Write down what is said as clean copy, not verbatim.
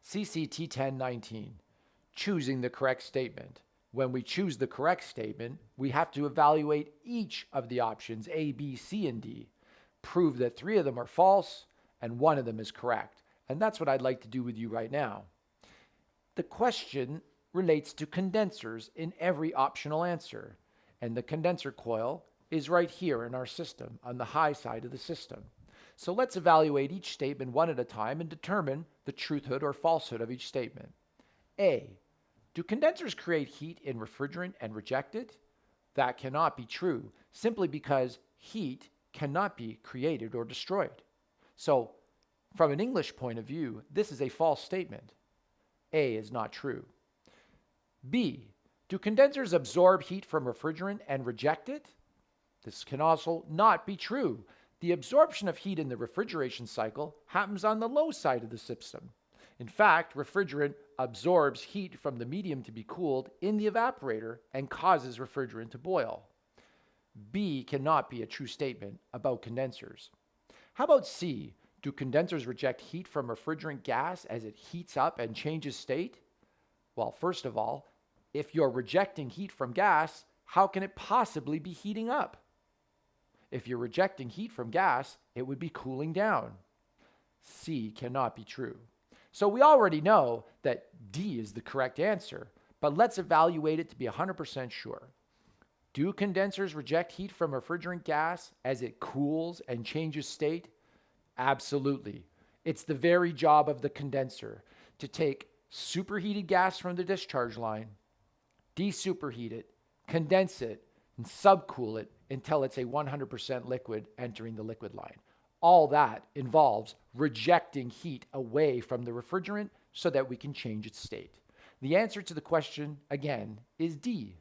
Cc T10 choosing the correct statement. When we choose the correct statement, we have to evaluate each of the options A, B, C, and D, prove that 3 of them are false and 1 of them is correct. And that's what I'd like to do with you right now. The question relates to condensers in every optional answer, and the condenser coil is right here in our system on the high side of the system. So let's evaluate each statement one at a time and determine the truthhood or falsehood of each statement. A, do condensers create heat in refrigerant and reject it? That cannot be true, simply because heat cannot be created or destroyed. So, from an English point of view, this is a false statement. A is not true. B, do condensers absorb heat from refrigerant and reject it? This can also not be true. The absorption of heat in the refrigeration cycle happens on the low side of the system. In fact, refrigerant absorbs heat from the medium to be cooled in the evaporator and causes refrigerant to boil. B cannot be a true statement about condensers. How about C? Do condensers reject heat from refrigerant gas as it heats up and changes state? Well, first of all, if you're rejecting heat from gas, how can it possibly be heating up? If you're rejecting heat from gas, it would be cooling down. C cannot be true. So we already know that D is the correct answer, but let's evaluate it to be 100% sure. Do condensers reject heat from refrigerant gas as it cools and changes state? Absolutely. It's the very job of the condenser to take superheated gas from the discharge line, desuperheat it, condense it, and subcool it until it's a 100% liquid entering the liquid line. All that involves rejecting heat away from the refrigerant so that we can change its state. The answer to the question, again, is D.